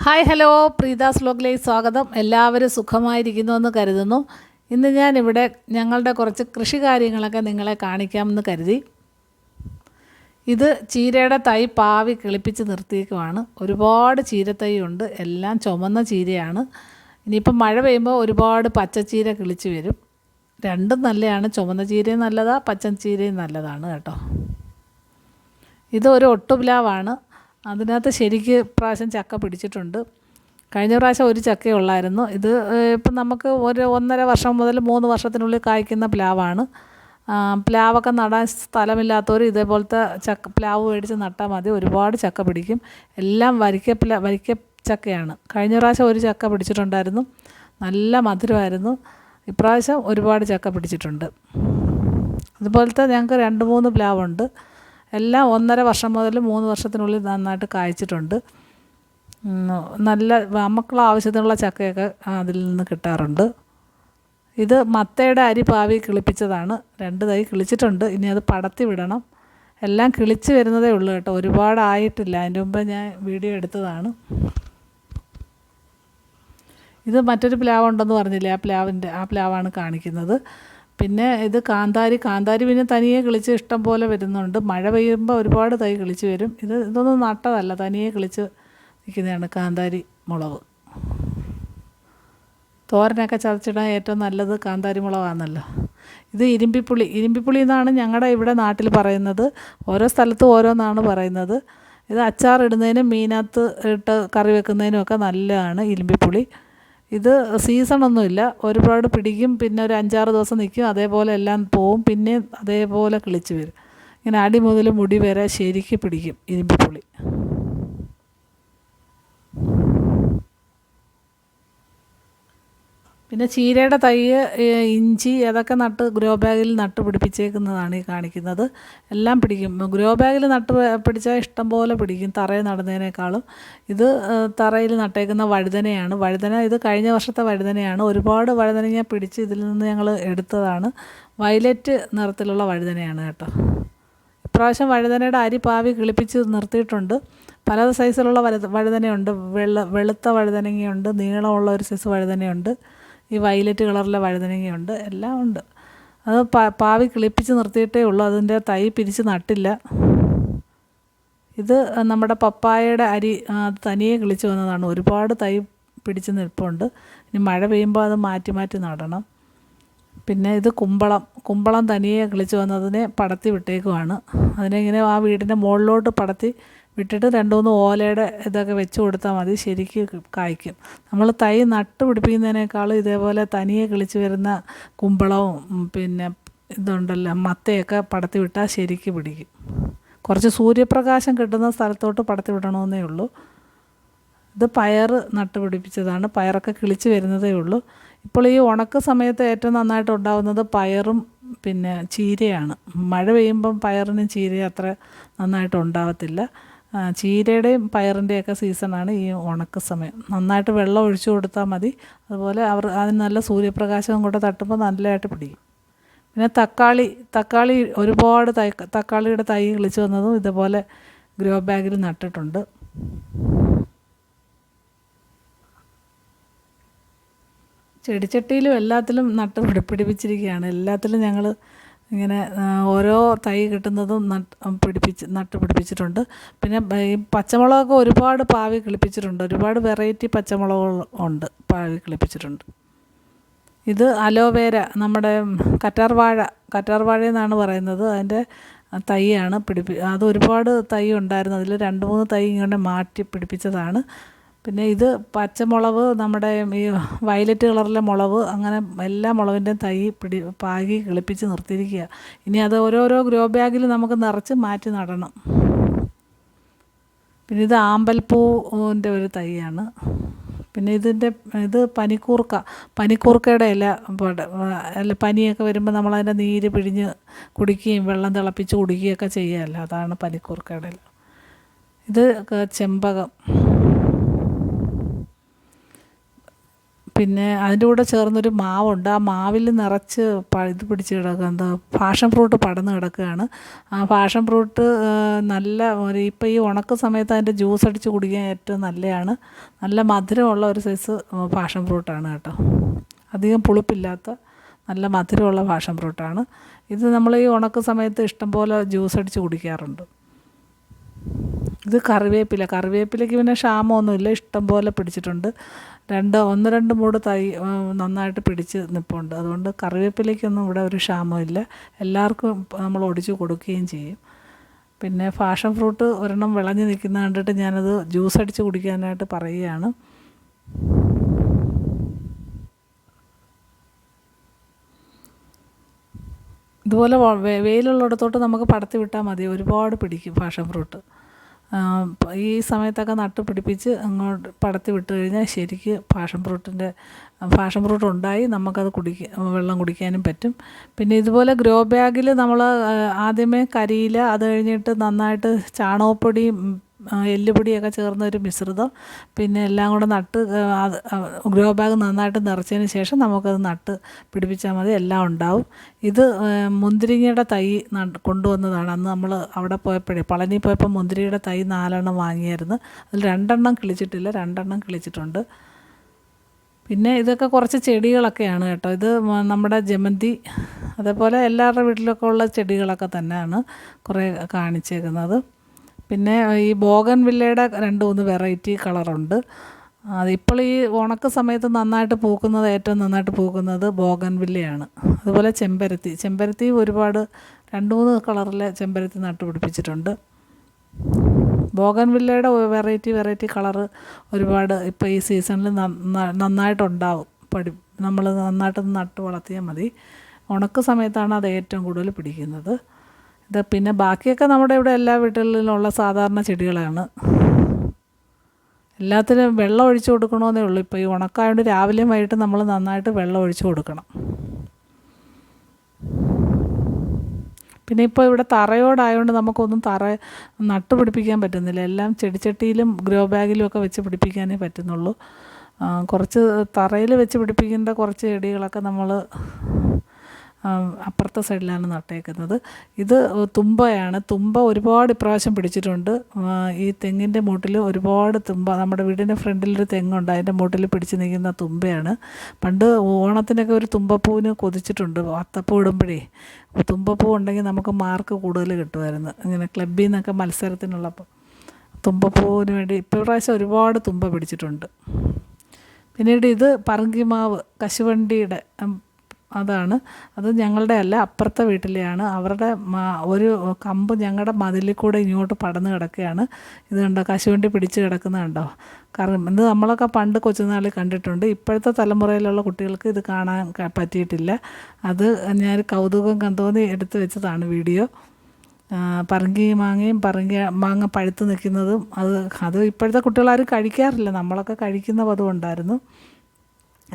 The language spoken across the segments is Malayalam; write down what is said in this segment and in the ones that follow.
ഹായ് ഹലോ, പ്രീതാസ് വ്ലോഗിലേക്ക് സ്വാഗതം. എല്ലാവരും സുഖമായിരിക്കുന്നുവെന്ന് കരുതുന്നു. ഇന്ന് ഞാനിവിടെ ഞങ്ങളുടെ കുറച്ച് കൃഷി കാര്യങ്ങളൊക്കെ നിങ്ങളെ കാണിക്കാമെന്ന് കരുതി. ഇത് ചീരയുടെ തൈ പാവി കിളിപ്പിച്ച് നിർത്തിയേക്കുവാണ്. ഒരുപാട് ചീരത്തൈയുണ്ട്, എല്ലാം ചുമന്ന ചീരയാണ്. ഇനിയിപ്പം മഴ പെയ്യുമ്പോൾ ഒരുപാട് പച്ചച്ചീര കിളിച്ച് വരും. രണ്ടും നല്ലതാണ്, ചുമന്ന ചീരയും നല്ലതാണ്, പച്ചച്ചീരയും നല്ലതാണ് കേട്ടോ. ഇതൊരു ഒട്ടുപ്ലാവാണ്. അതിനകത്ത് ശരിക്ക് പ്രാവശ്യം ചക്ക പിടിച്ചിട്ടുണ്ട്. കഴിഞ്ഞ പ്രാവശ്യം ഒരു ചക്കയേ ഉള്ളായിരുന്നു. ഇത് ഇപ്പം നമുക്ക് 1.5 വർഷം മുതൽ 3 വർഷത്തിനുള്ളിൽ കായ്ക്കുന്ന പ്ലാവാണ്. പ്ലാവൊക്കെ നടാൻ സ്ഥലമില്ലാത്തവർ ഇതേപോലത്തെ പ്ലാവ് മേടിച്ച് നട്ടാൽ മതി, ഒരുപാട് ചക്ക പിടിക്കും. എല്ലാം വരിക്ക ചക്കയാണ്. കഴിഞ്ഞ പ്രാവശ്യം ഒരു ചക്ക പിടിച്ചിട്ടുണ്ടായിരുന്നു, നല്ല മധുരമായിരുന്നു. ഇപ്രാവശ്യം ഒരുപാട് ചക്ക പിടിച്ചിട്ടുണ്ട്. അതുപോലത്തെ ഞങ്ങൾക്ക് 2-3 പ്ലാവുണ്ട്. എല്ലാം 1.5 വർഷം മുതൽ 3 വർഷത്തിനുള്ളിൽ നന്നായിട്ട് കായ്ച്ചിട്ടുണ്ട്. നല്ല നമുക്കുള്ള ആവശ്യത്തിനുള്ള ചക്കയൊക്കെ അതിൽ നിന്ന് കിട്ടാറുണ്ട്. ഇത് മത്തയുടെ അരി പാവി കിളിപ്പിച്ചതാണ്. 2 തൈ കിളിച്ചിട്ടുണ്ട്, ഇനി അത് പടത്തി വിടണം. എല്ലാം കിളിച്ച് വരുന്നതേ ഉള്ളൂ കേട്ടോ, ഒരുപാടായിട്ടില്ല. അതിൻ്റെ മുമ്പ് ഞാൻ വീഡിയോ എടുത്തതാണ്. ഇത് മറ്റൊരു പ്ലാവ് ഉണ്ടെന്ന് പറഞ്ഞില്ലേ, ആ പ്ലാവാണ് കാണിക്കുന്നത്. പിന്നെ ഇത് കാന്താരി പിന്നെ തനിയെ കിളിച്ച് ഇഷ്ടം പോലെ വരുന്നുണ്ട്. മഴ പെയ്യുമ്പോൾ ഒരുപാട് തൈ കിളിച്ച് വരും. ഇതൊന്നും നട്ടതല്ല, തനിയെ കിളിച്ച് നിൽക്കുന്നതാണ് കാന്താരി മുളക്. തോരനൊക്കെ ചതച്ചിടാൻ ഏറ്റവും നല്ലത് കാന്താരി മുളകാണല്ലോ. ഇത് ഇരുമ്പിപ്പുളി എന്നാണ് ഞങ്ങളുടെ ഇവിടെ നാട്ടിൽ പറയുന്നത്. ഓരോ സ്ഥലത്തും ഓരോന്നാണ് പറയുന്നത്. ഇത് അച്ചാറിടുന്നതിനും മീനകത്ത് ഇട്ട് കറി വെക്കുന്നതിനും ഒക്കെ നല്ലതാണ് ഇരുമ്പിപ്പുളി. ഇത് സീസണൊന്നുമില്ല, ഒരുപാട് പിടിക്കും, പിന്നെ ഒരു 5-6 ദിവസം നിൽക്കും, അതേപോലെ എല്ലാം പോവും, പിന്നെ അതേപോലെ കിളിച്ച് വരും. ഇങ്ങനെ അടി മുതൽ മുടി വരെ ശരിക്ക് പിടിക്കും ഇരുമ്പിപ്പുളി. പിന്നെ ചീരയുടെ തൈ, ഇഞ്ചി അതൊക്കെ ഗ്രോ ബാഗിൽ നട്ട് പിടിപ്പിച്ചേക്കുന്നതാണ് ഈ കാണിക്കുന്നത്. എല്ലാം പിടിക്കും. ഗ്രോ ബാഗിൽ നട്ട് പിടിച്ചാൽ ഇഷ്ടം പോലെ പിടിക്കും, തറയിൽ നടുന്നതിനേക്കാളും. ഇത് തറയിൽ നട്ടേക്കുന്ന വഴുതന. ഇത് കഴിഞ്ഞ വർഷത്തെ വഴുതനയാണ്. ഒരുപാട് വഴുതനങ്ങ പിടിച്ച് ഇതിൽ നിന്ന് ഞങ്ങൾ എടുത്തതാണ്. വയലറ്റ് നിറത്തിലുള്ള വഴുതനയാണ് കേട്ടോ. ഇപ്രാവശ്യം വഴുതനയുടെ അരി പാവി കിളിപ്പിച്ച് നിർത്തിയിട്ടുണ്ട്. പല സൈസിലുള്ള വഴുതനയുണ്ട്. വെളുത്ത വഴുതനങ്ങയുണ്ട്, നീളമുള്ള ഒരു സൈസ് വഴുതനയുണ്ട്, ഈ വയലറ്റ് കളറിലെ വഴുതനങ്ങയുണ്ട്, എല്ലാം ഉണ്ട്. അത് പാവി കിളിപ്പിച്ച് നിർത്തിയിട്ടേ ഉള്ളൂ, അതിൻ്റെ തൈ പിരിച്ച് നട്ടില്ല. ഇത് നമ്മുടെ പപ്പായയുടെ അരി തനിയെ കിളിച്ച് വന്നതാണ്. ഒരുപാട് തൈ പിടിച്ച് നിൽപ്പുണ്ട്. ഇനി മഴ പെയ്യുമ്പോൾ അത് മാറ്റി നടണം. പിന്നെ ഇത് കുമ്പളം തനിയെ കിളിച്ച് വന്നതിനെ പടത്തി വിട്ടേക്കുവാണ്. അതിനെ ഇങ്ങനെ ആ വീടിൻ്റെ മുകളിലോട്ട് പടത്തി വിട്ടിട്ട് 2-3 ഓലയുടെ ഇതൊക്കെ വെച്ച് കൊടുത്താൽ മതി, ശരിക്ക് കായ്ക്കും. നമ്മൾ തൈ നട്ട് പിടിപ്പിക്കുന്നതിനേക്കാളും ഇതേപോലെ തനിയെ കിളിച്ച് വരുന്ന കുമ്പളവും പിന്നെ ഇതുണ്ടല്ലോ മത്തയൊക്കെ പടത്തി വിട്ടാൽ ശരിക്ക് പിടിക്കും. കുറച്ച് സൂര്യപ്രകാശം കിട്ടുന്ന സ്ഥലത്തോട്ട് പടത്തി വിടണമെന്നേ ഉള്ളൂ. ഇത് പയർ നട്ട് പിടിപ്പിച്ചതാണ്. പയറൊക്കെ കിളിച്ച് വരുന്നതേ ഉള്ളൂ. ഇപ്പോൾ ഈ ഉണക്ക സമയത്ത് ഏറ്റവും നന്നായിട്ട് ഉണ്ടാകുന്നത് പയറും പിന്നെ ചീരയാണ്. മഴ പെയ്യുമ്പം പയറിനും ചീരയും അത്ര നന്നായിട്ട് ഉണ്ടാകത്തില്ല. ചീരയുടെയും പയറിൻ്റെയൊക്കെ സീസണാണ് ഈ ഉണക്ക സമയം. നന്നായിട്ട് വെള്ളം ഒഴിച്ചു കൊടുത്താൽ മതി. അതുപോലെ അതിന് നല്ല സൂര്യപ്രകാശവും കൂടെ തട്ടുമ്പോൾ നല്ലതായിട്ട് പിടിക്കും. പിന്നെ തക്കാളി ഒരുപാട് തക്കാളിയുടെ തൈ കിളിച്ച് വന്നതും ഇതുപോലെ ഗ്രോ ബാഗിൽ നട്ടിട്ടുണ്ട്. ചെടിച്ചട്ടിയിലും എല്ലാത്തിലും നട്ട് പിടിപ്പിച്ചിരിക്കുകയാണ്. എല്ലാത്തിലും ഞങ്ങൾ ഇങ്ങനെ ഓരോ തൈ കിട്ടുന്നതും നട്ട് പിടിപ്പിച്ചിട്ടുണ്ട്. പിന്നെ ഈ പച്ചമുളകൊക്കെ ഒരുപാട് പാവി കിളിപ്പിച്ചിട്ടുണ്ട്. ഒരുപാട് വെറൈറ്റി പച്ചമുളകുകൾ ഉണ്ട്, പാവി കിളിപ്പിച്ചിട്ടുണ്ട്. ഇത് അലോവേര, നമ്മുടെ കറ്റാർവാഴ എന്നാണ് പറയുന്നത്. അതിൻ്റെ തൈയാണ് അത് ഒരുപാട് തൈ ഉണ്ടായിരുന്നു. അതിൽ 2-3 തൈ ഇങ്ങനെ മാറ്റി പിടിപ്പിച്ചതാണ്. പിന്നെ ഇത് പച്ചമുളക്, നമ്മുടെ ഈ വയലറ്റ് കളറിലെ മുളക്, അങ്ങനെ എല്ലാ മുളകിൻ്റെയും തൈ പാകി കിളിപ്പിച്ച് നിർത്തിയിരിക്കുക. ഇനി അത് ഓരോരോ ഗ്രോ ബാഗിൽ നമുക്ക് നിറച്ച് മാറ്റി നടണം. പിന്നെ ഇത് ആമ്പൽപ്പൂവിൻ്റെ ഒരു തൈയാണ്. പിന്നെ ഇത് പനിക്കൂർക്കയുടെ പനിയൊക്കെ വരുമ്പോൾ നമ്മളതിൻ്റെ നീര് പിഴിഞ്ഞ് കുടിക്കുകയും വെള്ളം തിളപ്പിച്ച് കുടിക്കുകയൊക്കെ ചെയ്യാമല്ലോ, അതാണ് പനിക്കൂർക്കയുടെ ഇല. ഇത് ചെമ്പകം. പിന്നെ അതിൻ്റെ കൂടെ ചേർന്നൊരു മാവുണ്ട്. ആ മാവിൽ നിറച്ച് ഇത് പിടിച്ച് കിടക്കുക, എന്താ പാഷൻ ഫ്രൂട്ട് പടർന്ന് കിടക്കുകയാണ്. ആ പാഷൻ ഫ്രൂട്ട് നല്ല ഇപ്പോൾ ഈ ഉണക്ക സമയത്ത് അതിൻ്റെ ജ്യൂസ് അടിച്ച് കുടിക്കാൻ ഏറ്റവും നല്ലതാണ്. നല്ല മധുരമുള്ള ഒരു സൈസ് പാഷൻ ഫ്രൂട്ടാണ് കേട്ടോ. അധികം പുളിപ്പില്ലാത്ത നല്ല മധുരമുള്ള പാഷൻ ഫ്രൂട്ടാണ് ഇത്. നമ്മൾ ഈ ഉണക്ക സമയത്ത് ഇഷ്ടംപോലെ ജ്യൂസ് അടിച്ച് കുടിക്കാറുണ്ട്. ഇത് കറിവേപ്പിലയ്ക്ക് പിന്നെ ക്ഷാമമൊന്നുമില്ല, ഇഷ്ടം പോലെ പിടിച്ചിട്ടുണ്ട്. 1-2 മൂട് തൈ നന്നായിട്ട് പിടിച്ച് നിൽപ്പുണ്ട്. അതുകൊണ്ട് കറിവേപ്പിലയ്ക്കൊന്നും ഇവിടെ ഒരു ക്ഷാമമില്ല, എല്ലാവർക്കും നമ്മൾ ഒടിച്ച് കൊടുക്കുകയും ചെയ്യും. പിന്നെ പാഷൻ ഫ്രൂട്ട് ഒരെണ്ണം വിളഞ്ഞ് നിൽക്കുന്ന കണ്ടിട്ട് ഞാനത് ജ്യൂസ് അടിച്ച് കുടിക്കാനായിട്ട് പറയുകയാണ്. ഇതുപോലെ വെയിലുള്ളിടത്തോട്ട് നമുക്ക് പടത്തി വിട്ടാൽ മതി, ഒരുപാട് പിടിക്കും പാഷൻ ഫ്രൂട്ട്. ഈ സമയത്തൊക്കെ നട്ട് പിടിപ്പിച്ച് അങ്ങോട്ട് പടത്തി വിട്ട് കഴിഞ്ഞാൽ ശരിക്ക് പാഷൻ ഫ്രൂട്ട് ഉണ്ടായി നമുക്കത് വെള്ളം കുടിക്കാനും പറ്റും. പിന്നെ ഇതുപോലെ ഗ്രോ ബാഗിൽ നമ്മൾ ആദ്യമേ കരിയില, അത് കഴിഞ്ഞിട്ട് നന്നായിട്ട് ചാണകപ്പൊടിയും എല്ലുപൊടിയൊക്കെ ചേർന്നൊരു മിശ്രിതം, പിന്നെ എല്ലാം കൂടെ നട്ട് ഗ്രോ ബാഗ് നന്നായിട്ട് നിറച്ചതിന് ശേഷം നമുക്കത് നട്ട് പിടിപ്പിച്ചാൽ മതി, എല്ലാം ഉണ്ടാവും. ഇത് മുന്തിരിങ്ങയുടെ തൈ കൊണ്ടുവന്നതാണ്. അന്ന് നമ്മൾ അവിടെ പളനി പോയപ്പോൾ മുന്തിരിയുടെ തൈ 4 എണ്ണം വാങ്ങിയായിരുന്നു. അതിൽ 2 എണ്ണം കിളിച്ചിട്ടില്ല, 2 എണ്ണം കിളിച്ചിട്ടുണ്ട്. പിന്നെ ഇതൊക്കെ കുറച്ച് ചെടികളൊക്കെയാണ് കേട്ടോ. ഇത് നമ്മുടെ ജമന്തി, അതേപോലെ എല്ലാവരുടെ വീട്ടിലൊക്കെ ഉള്ള ചെടികളൊക്കെ തന്നെയാണ് കുറേ കാണിച്ചേക്കുന്നത്. പിന്നെ ഈ ബോഗൺവില്ലയുടെ 2-3 വെറൈറ്റി കളറുണ്ട്. അതിപ്പോൾ ഈ ഉണക്ക സമയത്ത് ഏറ്റവും നന്നായിട്ട് പൂക്കുന്നത് ബോഗൺവില്ലയാണ്. അതുപോലെ ചെമ്പരത്തി ഒരുപാട് 2-3 കളറിലെ ചെമ്പരത്തി നട്ടുപിടിപ്പിച്ചിട്ടുണ്ട്. ബോഗൺവില്ലയുടെ വെറൈറ്റി കളറ് ഒരുപാട് ഇപ്പോൾ ഈ സീസണിൽ നന്നായിട്ടുണ്ടാവും. നമ്മൾ നന്നായിട്ട് നട്ട് വളർത്തിയാൽ മതി. ഉണക്ക സമയത്താണ് അത് ഏറ്റവും കൂടുതൽ പിടിക്കുന്നത്. ഇത് പിന്നെ ബാക്കിയൊക്കെ നമ്മുടെ ഇവിടെ എല്ലാ വീട്ടുകളിലുള്ള സാധാരണ ചെടികളാണ്. എല്ലാത്തിനും വെള്ളം ഒഴിച്ചു കൊടുക്കണമെന്നേ ഉള്ളൂ. ഇപ്പോൾ ഈ ഉണക്കായതുകൊണ്ട് രാവിലെയും വൈകിട്ടും നമ്മൾ നന്നായിട്ട് വെള്ളം ഒഴിച്ചു കൊടുക്കണം. പിന്നെ ഇപ്പോൾ ഇവിടെ തറയോടായതുകൊണ്ട് നമുക്കൊന്നും നട്ട് പിടിപ്പിക്കാൻ പറ്റുന്നില്ല. എല്ലാം ചെടിച്ചട്ടിയിലും ഗ്രോ ബാഗിലും ഒക്കെ വെച്ച് പിടിപ്പിക്കാനേ പറ്റുന്നുള്ളൂ. കുറച്ച് തറയിൽ വെച്ച് പിടിപ്പിക്കേണ്ട കുറച്ച് ചെടികളൊക്കെ നമ്മൾ അപ്പുറത്തെ സൈഡിലാണ് നട്ടേക്കുന്നത്. ഇത് തുമ്പയാണ്. തുമ്പ ഒരുപാട് ഇപ്രാവശ്യം പിടിച്ചിട്ടുണ്ട്. ഈ തെങ്ങിൻ്റെ മൂട്ടിൽ ഒരുപാട് തുമ്പ, നമ്മുടെ വീടിൻ്റെ ഫ്രണ്ടിലൊരു തെങ്ങുണ്ട്, അതിൻ്റെ മൂട്ടിൽ പിടിച്ച് നിൽക്കുന്ന തുമ്പയാണ്. പണ്ട് ഓണത്തിനൊക്കെ ഒരു തുമ്പപ്പൂവിന് കൊതിച്ചിട്ടുണ്ട്. അത്തപ്പൂ ഇടുമ്പോഴേ തുമ്പപ്പൂ ഉണ്ടെങ്കിൽ നമുക്ക് മാർക്ക് കൂടുതൽ കിട്ടുമായിരുന്നു. ഇങ്ങനെ ക്ലബ്ബിൽ നിന്നൊക്കെ മത്സരത്തിനുള്ളപ്പോൾ തുമ്പപ്പൂവിന് വേണ്ടി ഇപ്രാവശ്യം ഒരുപാട് തുമ്പ പിടിച്ചിട്ടുണ്ട്. പിന്നീട് ഇത് പറങ്കിമാവ്, കശുവണ്ടിയുടെ അതാണ്. അത് ഞങ്ങളുടെ അല്ല, അപ്പുറത്തെ വീട്ടിലെയാണ്. അവരുടെ ഒരു കമ്പ് ഞങ്ങളുടെ മതിലിൽ കൂടെ ഇങ്ങോട്ട് പടർന്ന് കിടക്കുകയാണ്. ഇത് കണ്ടോ, കശുവണ്ടി പിടിച്ച് കിടക്കുന്നത് കണ്ടോ. കാരണം ഇത് നമ്മളൊക്കെ പണ്ട് കൊച്ചുനാളിൽ കണ്ടിട്ടുണ്ട്. ഇപ്പോഴത്തെ തലമുറയിലുള്ള കുട്ടികൾക്ക് ഇത് കാണാൻ പറ്റിയിട്ടില്ല. അത് ഞാൻ കൗതുകം തോന്നി എടുത്തു വെച്ചതാണ് വീഡിയോ. മാങ്ങ പഴുത്ത് നിൽക്കുന്നതും അത് ഇപ്പോഴത്തെ കുട്ടികളാരും കഴിക്കാറില്ല. നമ്മളൊക്കെ കഴിക്കുന്ന പതിവ് ഉണ്ടായിരുന്നു.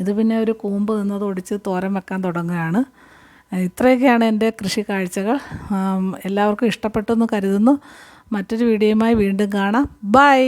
ഇത് പിന്നെ ഒരു കൂമ്പ് നിന്നത് ഒടിച്ച് തോരൻ വെക്കാൻ തുടങ്ങുകയാണ്. ഇത്രയൊക്കെയാണ് എൻ്റെ കൃഷി കാഴ്ചകൾ. എല്ലാവർക്കും ഇഷ്ടപ്പെട്ടെന്ന് കരുതുന്നു. മറ്റൊരു വീഡിയോയുമായി വീണ്ടും കാണാം. ബൈ.